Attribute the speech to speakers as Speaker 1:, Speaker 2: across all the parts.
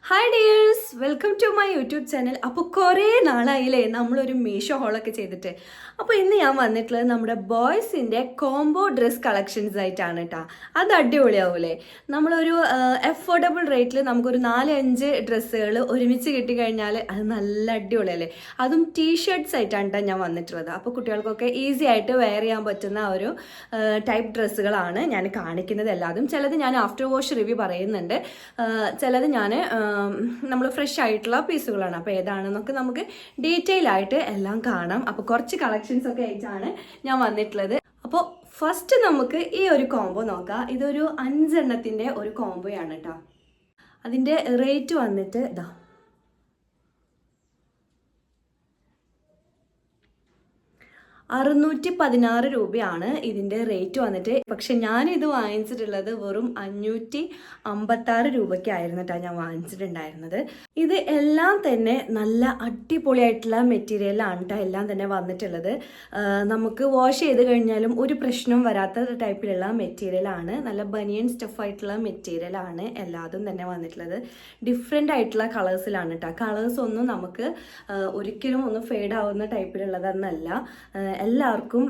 Speaker 1: Hi dears, welcome to my YouTube channel. അപ്പോൾ കുറേ നാളായില്ലേ നമ്മളൊരു മീഷോ ഹോളൊക്കെ ചെയ്തിട്ട്. അപ്പോൾ ഇന്ന് ഞാൻ വന്നിട്ടുള്ളത് നമ്മുടെ ബോയ്സിൻ്റെ കോംബോ ഡ്രസ് കളക്ഷൻസ് ആയിട്ടാണ് കേട്ടോ. അത് അടിപൊളിയാവൂലേ? നമ്മളൊരു അഫോർഡബിൾ റേറ്റിൽ നമുക്കൊരു 4-5 ഡ്രസ്സുകൾ ഒരുമിച്ച് കിട്ടിക്കഴിഞ്ഞാൽ അത് നല്ല അടിപൊളിയല്ലേ. അതും ടീഷർട്ട്സ് ആയിട്ടാണ് കേട്ടോ ഞാൻ വന്നിട്ടുള്ളത്. അപ്പോൾ കുട്ടികൾക്കൊക്കെ ഈസി ആയിട്ട് വെയർ ചെയ്യാൻ പറ്റുന്ന ഒരു ടൈപ്പ് ഡ്രസ്സുകളാണ് ഞാൻ കാണിക്കുന്നത്. എല്ലാതും ചിലത് ഞാൻ ആഫ്റ്റർ വാഷ് റിവ്യൂ പറയുന്നുണ്ട്, ചിലത് ഞാൻ നമ്മൾ ഫ്രഷ് ആയിട്ടുള്ള പീസുകളാണ്. അപ്പോൾ ഏതാണെന്നൊക്കെ നമുക്ക് ഡീറ്റെയിൽ ആയിട്ട് എല്ലാം കാണാം. അപ്പോൾ കുറച്ച് കളക്ഷൻസ് ഒക്കെ ആയിട്ടാണ് ഞാൻ വന്നിട്ടുള്ളത്. അപ്പോൾ ഫസ്റ്റ് നമുക്ക് ഈ ഒരു കോംബോ നോക്കാം. ഇതൊരു 5 എണ്ണത്തിൻ്റെ ഒരു കോംബോയാണ് കേട്ടോ. അതിൻ്റെ റേറ്റ് വന്നിട്ട് ഇതാ 616 രൂപയാണ് ഇതിൻ്റെ റേറ്റ് വന്നിട്ട്. പക്ഷെ ഞാനിത് വാങ്ങിച്ചിട്ടുള്ളത് വെറും 556 രൂപയ്ക്കായിരുന്നു കേട്ടോ ഞാൻ വാങ്ങിച്ചിട്ടുണ്ടായിരുന്നത്. ഇത് എല്ലാം തന്നെ നല്ല അടിപൊളിയായിട്ടുള്ള മെറ്റീരിയലാണ് കേട്ടോ എല്ലാം തന്നെ വന്നിട്ടുള്ളത്. നമുക്ക് വാഷ് ചെയ്ത് കഴിഞ്ഞാലും ഒരു പ്രശ്നം വരാത്ത ടൈപ്പിലുള്ള മെറ്റീരിയലാണ്. നല്ല ബനിയൻ സ്റ്റഫായിട്ടുള്ള മെറ്റീരിയലാണ് എല്ലാതും തന്നെ വന്നിട്ടുള്ളത്. ഡിഫറെൻ്റ് ആയിട്ടുള്ള കളേഴ്സിലാണ് കേട്ടോ. കളേഴ്സ് ഒന്നും നമുക്ക് ഒരിക്കലും ഒന്നും ഫെയ്ഡ് ആവുന്ന ടൈപ്പിലുള്ളതെന്നല്ല. എല്ലാവർക്കും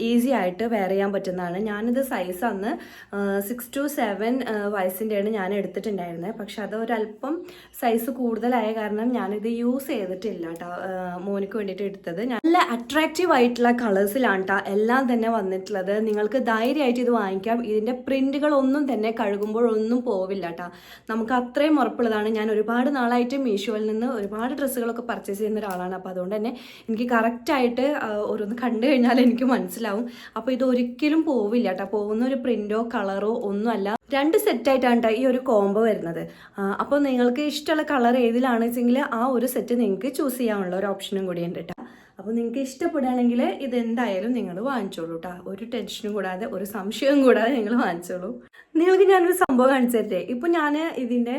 Speaker 1: ഈസി ആയിട്ട് വെയർ ചെയ്യാൻ പറ്റുന്നതാണ്. ഞാനിത് സൈസ് അന്ന് 6 to 7 വയസ്സിൻ്റെയാണ് ഞാൻ എടുത്തിട്ടുണ്ടായിരുന്നത്. പക്ഷെ അത് ഒരല്പം സൈസ് കൂടുതലായ കാരണം ഞാനിത് യൂസ് ചെയ്തിട്ടില്ല കേട്ടോ. മോനിക്ക് വേണ്ടിയിട്ട് എടുത്തത്. നല്ല അട്രാക്റ്റീവ് ആയിട്ടുള്ള കളേഴ്സിലാണ് കേട്ടോ എല്ലാം തന്നെ വന്നിട്ടുള്ളത്. നിങ്ങൾക്ക് ധൈര്യമായിട്ട് ഇത് വാങ്ങിക്കാം. ഇതിൻ്റെ പ്രിന്റുകളൊന്നും തന്നെ കഴുകുമ്പോഴൊന്നും പോവില്ല കേട്ടോ. നമുക്ക് അത്രയും ഉറപ്പുള്ളതാണ്. ഞാൻ ഒരുപാട് നാളായിട്ട് മീഷോയിൽ നിന്ന് ഒരുപാട് ഡ്രസ്സുകളൊക്കെ പർച്ചേസ് ചെയ്യുന്ന ഒരാളാണ്. അപ്പോൾ അതുകൊണ്ട് തന്നെ എനിക്ക് കറക്റ്റായിട്ട് ഓരോന്ന് കണ്ടു കഴിഞ്ഞാൽ എനിക്ക് മനസ്സിലാവും. അപ്പോൾ ഇത് ഒരിക്കലും പോവില്ല കേട്ടോ. പോകുന്ന ഒരു പ്രിന്റോ കളറോ ഒന്നുമല്ല. 2 സെറ്റായിട്ടാണ് കേട്ടോ ഈ ഒരു കോംബോ വരുന്നത്. അപ്പോൾ നിങ്ങൾക്ക് ഇഷ്ടമുള്ള കളർ ഏതിലാണെന്ന് വെച്ചെങ്കിൽ ആ ഒരു സെറ്റ് നിങ്ങൾക്ക് ചൂസ് ചെയ്യാനുള്ള ഒരു ഓപ്ഷനും കൂടി ഉണ്ട് കേട്ടോ. അപ്പോൾ നിങ്ങൾക്ക് ഇഷ്ടപ്പെടുകയാണെങ്കിൽ ഇതെന്തായാലും നിങ്ങൾ വാങ്ങിച്ചോളൂ കേട്ടോ. ഒരു ടെൻഷനും കൂടാതെ ഒരു സംശയവും കൂടാതെ നിങ്ങൾ വാങ്ങിച്ചോളൂ. നിങ്ങൾക്ക് ഞാനൊരു സംഭവം കാണിച്ചു തരട്ടെ. ഇപ്പോൾ ഞാൻ ഇതിൻ്റെ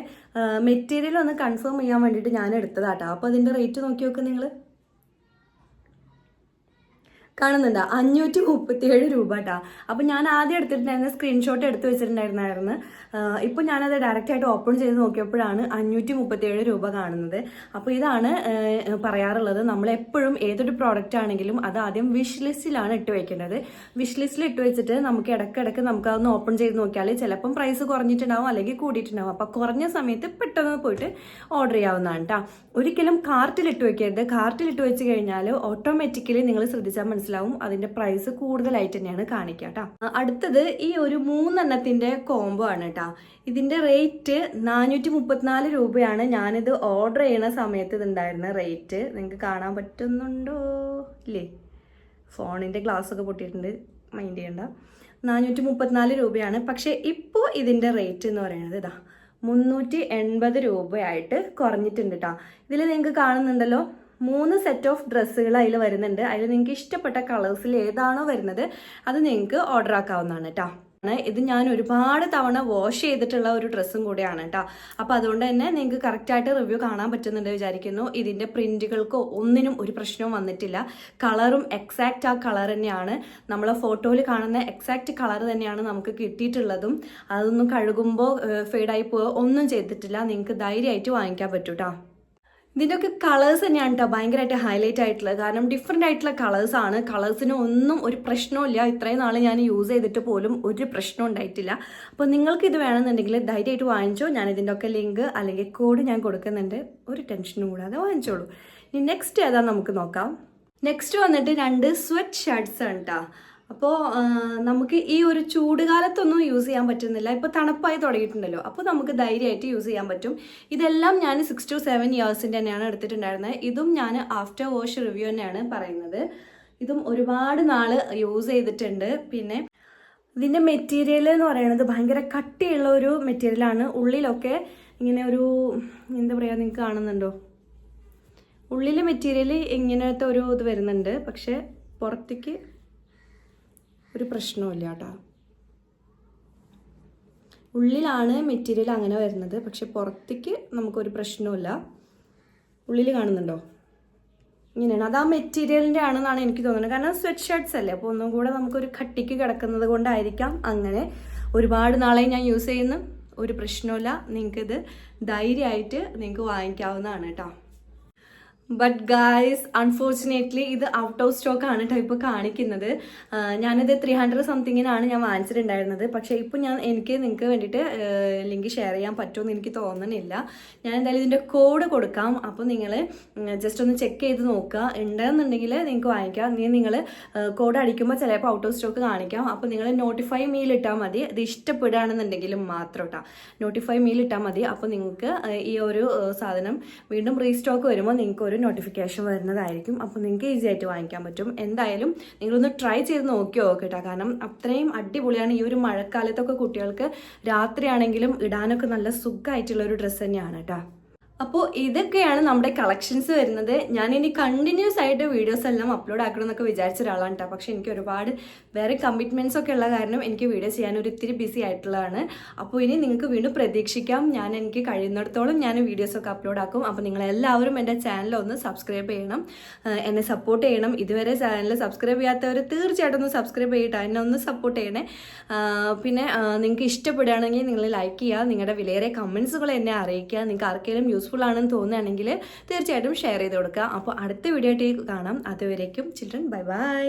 Speaker 1: മെറ്റീരിയൽ ഒന്ന് കൺഫേം ചെയ്യാൻ വേണ്ടിയിട്ട് ഞാൻ എടുത്തതാട്ടോ. അപ്പോൾ അതിൻ്റെ റേറ്റ് നോക്കി നോക്ക്. നിങ്ങൾ കാണുന്നുണ്ടോ? 537 രൂപ കേട്ടോ. അപ്പോൾ ഞാൻ ആദ്യം എടുത്തിട്ടുണ്ടായിരുന്ന സ്ക്രീൻഷോട്ട് എടുത്ത് വെച്ചിട്ടുണ്ടായിരുന്നു. ഇപ്പോൾ ഞാനത് ഡയറക്റ്റായിട്ട് ഓപ്പൺ ചെയ്ത് നോക്കിയപ്പോഴാണ് 537 രൂപ കാണുന്നത്. അപ്പോൾ ഇതാണ് പറയാറുള്ളത്, നമ്മളെപ്പോഴും ഏതൊരു പ്രോഡക്റ്റ് ആണെങ്കിലും അത് ആദ്യം വിഷ് ലിസ്റ്റിലാണ് ഇട്ട് വെക്കേണ്ടത്. വിഷ് ലിസ്റ്റിൽ ഇട്ട് വെച്ചിട്ട് നമുക്ക് ഇടയ്ക്കിടയ്ക്ക് നമുക്ക് അതൊന്ന് ഓപ്പൺ ചെയ്ത് നോക്കിയാൽ ചിലപ്പം പ്രൈസ് കുറഞ്ഞിട്ടുണ്ടാവും അല്ലെങ്കിൽ കൂടിയിട്ടുണ്ടാവും. അപ്പോൾ കുറഞ്ഞ സമയത്ത് പെട്ടെന്ന് പോയിട്ട് ഓർഡർ ചെയ്യാവുന്നതാണ് കേട്ടോ. ഒരിക്കലും കാർട്ടിലിട്ട് വെക്കരുത്. കാർട്ടിലിട്ട് വെച്ച് കഴിഞ്ഞാൽ ഓട്ടോമാറ്റിക്കലി നിങ്ങൾ ശ്രദ്ധിച്ചാൽ മനസ്സിലാവും അതിന്റെ പ്രൈസ് കൂടുതലായിട്ട് തന്നെയാണ് കാണിക്കുക കേട്ടോ. അടുത്തത് ഈ ഒരു 3 എണ്ണത്തിന്റെ കോംബോ ആണ് കേട്ടോ. ഇതിന്റെ റേറ്റ് 434 രൂപയാണ്. ഞാനിത് ഓർഡർ ചെയ്യണ സമയത്ത് ഇതുണ്ടായിരുന്ന റേറ്റ് നിങ്ങൾക്ക് കാണാൻ പറ്റുന്നുണ്ടോ ഇല്ലേ? ഫോണിന്റെ ഗ്ലാസ് ഒക്കെ പൊട്ടിയിട്ടുണ്ട്, മൈൻഡ് ചെയ്യണ്ട. 434 രൂപയാണ്. പക്ഷെ ഇപ്പോൾ ഇതിന്റെ റേറ്റ് എന്ന് പറയുന്നത് ഇതാ 380 രൂപയായിട്ട് കുറഞ്ഞിട്ടുണ്ട് കേട്ടോ. ഇതിൽ നിങ്ങൾക്ക് കാണുന്നുണ്ടല്ലോ 3 സെറ്റ് ഓഫ് ഡ്രസ്സുകൾ അതിൽ വരുന്നുണ്ട്. അതിൽ നിങ്ങൾക്ക് ഇഷ്ടപ്പെട്ട കളേഴ്സിൽ ഏതാണോ വരുന്നത് അത് നിങ്ങൾക്ക് ഓർഡർ ആക്കാവുന്നതാണ് കേട്ടോ. ഇത് ഞാൻ ഒരുപാട് തവണ വാഷ് ചെയ്തിട്ടുള്ള ഒരു ഡ്രസ്സും കൂടെയാണ് കേട്ടോ. അപ്പോൾ അതുകൊണ്ട് തന്നെ നിങ്ങൾക്ക് കറക്റ്റായിട്ട് റിവ്യൂ കാണാൻ പറ്റുന്നുണ്ട് വിചാരിക്കുന്നു. ഇതിൻ്റെ പ്രിന്റുകൾക്കോ ഒന്നിനും ഒരു പ്രശ്നവും വന്നിട്ടില്ല. കളറും എക്സാക്റ്റ് ആ കളർ തന്നെയാണ്. നമ്മളെ ഫോട്ടോയിൽ കാണുന്ന എക്സാക്റ്റ് കളർ തന്നെയാണ് നമുക്ക് കിട്ടിയിട്ടുള്ളതും. അതൊന്നും കഴുകുമ്പോൾ ഫെയ്ഡായി പോവുക ഒന്നും ചെയ്തിട്ടില്ല. നിങ്ങൾക്ക് ധൈര്യമായിട്ട് വാങ്ങിക്കാൻ പറ്റും കേട്ടോ. ഇതിൻ്റെയൊക്കെ കളേഴ്സ് തന്നെയാണ് കേട്ടോ ഭയങ്കരമായിട്ട് ഹൈലൈറ്റ് ആയിട്ടുള്ളത്. കാരണം ഡിഫറെൻ്റ് ആയിട്ടുള്ള കളേഴ്സാണ്. കളേഴ്സിന് ഒന്നും ഒരു പ്രശ്നമില്ല. ഇത്രയും നാൾ ഞാൻ യൂസ് ചെയ്തിട്ട് പോലും ഒരു പ്രശ്നം ഉണ്ടായിട്ടില്ല. അപ്പോൾ നിങ്ങൾക്ക് ഇത് വേണമെന്നുണ്ടെങ്കിൽ ധൈര്യമായിട്ട് വാങ്ങിച്ചോ. ഞാൻ ഇതിൻ്റെയൊക്കെ ലിങ്ക് അല്ലെങ്കിൽ കോഡ് ഞാൻ കൊടുക്കുന്നുണ്ട്. ഒരു ടെൻഷനും കൂടാതെ വാങ്ങിച്ചോളൂ. ഇനി നെക്സ്റ്റ് ഏതാ നമുക്ക് നോക്കാം. നെക്സ്റ്റ് വന്നിട്ട് 2 സ്വെറ്റ് ഷർട്ട്സ് ആണ് കേട്ടോ. അപ്പോൾ നമുക്ക് ഈ ഒരു ചൂടുകാലത്തൊന്നും യൂസ് ചെയ്യാൻ പറ്റുന്നില്ല. ഇപ്പോൾ തണുപ്പായി തുടങ്ങിയിട്ടുണ്ടല്ലോ, അപ്പോൾ നമുക്ക് ധൈര്യമായിട്ട് യൂസ് ചെയ്യാൻ പറ്റും. ഇതെല്ലാം ഞാൻ 6 to 7 ഇയേഴ്സിൻ്റെ തന്നെയാണ് എടുത്തിട്ടുണ്ടായിരുന്നത്. ഇതും ഞാൻ ആഫ്റ്റർ വാഷ് റിവ്യൂ തന്നെയാണ് പറയുന്നത്. ഇതും ഒരുപാട് നാൾ യൂസ് ചെയ്തിട്ടുണ്ട്. പിന്നെ ഇതിൻ്റെ മെറ്റീരിയൽ എന്ന് പറയുന്നത് ഭയങ്കര കട്ടിയുള്ള ഒരു മെറ്റീരിയലാണ്. ഉള്ളിലൊക്കെ ഇങ്ങനെ ഒരു എന്താ പറയുക, നിങ്ങൾക്ക് കാണുന്നുണ്ടോ? ഉള്ളിൽ മെറ്റീരിയൽ ഇങ്ങനത്തെ ഒരു ഇത് വരുന്നുണ്ട്. പക്ഷെ പുറത്തേക്ക് ഒരു പ്രശ്നമില്ല കേട്ടോ. ഉള്ളിലാണ് മെറ്റീരിയൽ അങ്ങനെ വരുന്നത്, പക്ഷെ പുറത്തേക്ക് നമുക്കൊരു പ്രശ്നമില്ല. ഉള്ളിൽ കാണുന്നുണ്ടോ? ഇങ്ങനെയാണ്. അത് ആ മെറ്റീരിയലിൻ്റെ ആണെന്നാണ് എനിക്ക് തോന്നുന്നത്. കാരണം സ്വെറ്റ് ഷർട്ട്സ് അല്ലേ, അപ്പോൾ ഒന്നും കൂടെ നമുക്കൊരു കട്ടിക്ക് കിടക്കുന്നത് കൊണ്ടായിരിക്കാം അങ്ങനെ. ഒരുപാട് നാളായി ഞാൻ യൂസ് ചെയ്യുന്നു. ഒരു പ്രശ്നമില്ല, നിങ്ങൾക്കിത് ധൈര്യമായിട്ട് നിങ്ങൾക്ക് വാങ്ങിക്കാവുന്നതാണ് കേട്ടോ. ബട്ട് ഗായ്സ് അൺഫോർച്ചുനേറ്റ്ലി ഇത് ഔട്ട് ഓഫ് സ്റ്റോക്ക് ആണ് കേട്ടോ ഇപ്പോൾ കാണിക്കുന്നത്. ഞാനിത് 300 സംതിങ്ങിനാണ് ഞാൻ വാങ്ങിച്ചിട്ടുണ്ടായിരുന്നത്. പക്ഷേ ഇപ്പോൾ എനിക്ക് നിങ്ങൾക്ക് വേണ്ടിയിട്ട് ലിങ്ക് ഷെയർ ചെയ്യാൻ പറ്റുമെന്ന് എനിക്ക് തോന്നുന്നില്ല. ഞാൻ എന്തായാലും ഇതിൻ്റെ കോഡ് കൊടുക്കാം. അപ്പോൾ നിങ്ങൾ ജസ്റ്റ് ഒന്ന് ചെക്ക് ചെയ്ത് നോക്കുക. ഉണ്ടെന്നുണ്ടെങ്കിൽ നിങ്ങൾക്ക് വാങ്ങിക്കാം. നിങ്ങൾ കോഡ് അടിക്കുമ്പോൾ ചിലപ്പോൾ ഔട്ട് ഓഫ് സ്റ്റോക്ക് കാണിക്കാം. അപ്പോൾ നിങ്ങൾ നോട്ടിഫൈ മീൽ ഇട്ടാൽ മതി. ഇത് ഇഷ്ടപ്പെടുകയാണെന്നുണ്ടെങ്കിലും മാത്രം കേട്ടോ നോട്ടിഫൈ മീൽ ഇട്ടാൽ മതി. അപ്പോൾ നിങ്ങൾക്ക് ഈ ഒരു സാധനം വീണ്ടും റീസ്റ്റോക്ക് വരുമ്പോൾ നിങ്ങൾക്ക് ഒരു നോട്ടിഫിക്കേഷൻ വരുന്നതായിരിക്കും. അപ്പോൾ നിങ്ങൾക്ക് ഈസി ആയിട്ട് വാങ്ങിക്കാൻ പറ്റും. എന്തായാലും നിങ്ങളൊന്ന് ട്രൈ ചെയ്ത് നോക്കി നോക്കട്ടോ. കാരണം അത്രയും അടിപൊളിയാണ്. ഈ ഒരു മഴക്കാലത്തൊക്കെ കുട്ടികൾക്ക് രാത്രിയാണെങ്കിലും ഇടാനൊക്കെ നല്ല സുഖമായിട്ടുള്ള ഒരു ഡ്രസ്സ് തന്നെയാണ് കേട്ടോ. അപ്പോൾ ഇതൊക്കെയാണ് നമ്മുടെ കളക്ഷൻസ് വരുന്നത്. ഞാനിനി കണ്ടിന്യൂസ് ആയിട്ട് വീഡിയോസ് എല്ലാം അപ്ലോഡ് ആക്കണം എന്നൊക്കെ വിചാരിച്ച ഒരാളാണ് കേട്ടോ. പക്ഷേ എനിക്ക് ഒരുപാട് വേറെ കമ്മിറ്റ്മെൻറ്റ്സ് ഒക്കെ ഉള്ള കാരണം എനിക്ക് വീഡിയോ ചെയ്യാൻ ഒരു ഇത്തിരി ബിസി ആയിട്ടുള്ളതാണ്. അപ്പോൾ ഇനി നിങ്ങൾക്ക് വീണ്ടും പ്രതീക്ഷിക്കാം. എനിക്ക് കഴിയുന്നിടത്തോളം ഞാൻ വീഡിയോസൊക്കെ അപ്ലോഡ് ആക്കും. അപ്പോൾ നിങ്ങളെല്ലാവരും എൻ്റെ ചാനൽ ഒന്ന് സബ്സ്ക്രൈബ് ചെയ്യണം, എന്നെ സപ്പോർട്ട് ചെയ്യണം. ഇതുവരെ ചാനൽ സബ്സ്ക്രൈബ് ചെയ്യാത്തവർ തീർച്ചയായിട്ടും ഒന്ന് സബ്സ്ക്രൈബ് ചെയ്തിട്ട് എന്നെ ഒന്ന് സപ്പോർട്ട് ചെയ്യണേ. പിന്നെ നിങ്ങൾക്ക് ഇഷ്ടപ്പെടുകയാണെങ്കിൽ നിങ്ങൾ ലൈക്ക് ചെയ്യുക, നിങ്ങളുടെ വിലയേറിയ കമൻസുകൾ എന്നെ അറിയിക്കുക. നിങ്ങൾക്ക് ആർക്കെങ്കിലും യൂസ്ഫുൾ ആണെന്ന് തോന്നുകയാണെങ്കിൽ തീർച്ചയായിട്ടും ഷെയർ ചെയ്ത് കൊടുക്കുക. അപ്പോൾ അടുത്ത വീഡിയോ ആയിട്ട് കാണാം. അതുവരേക്കും ചിൽഡ്രൻ ബൈ ബൈ.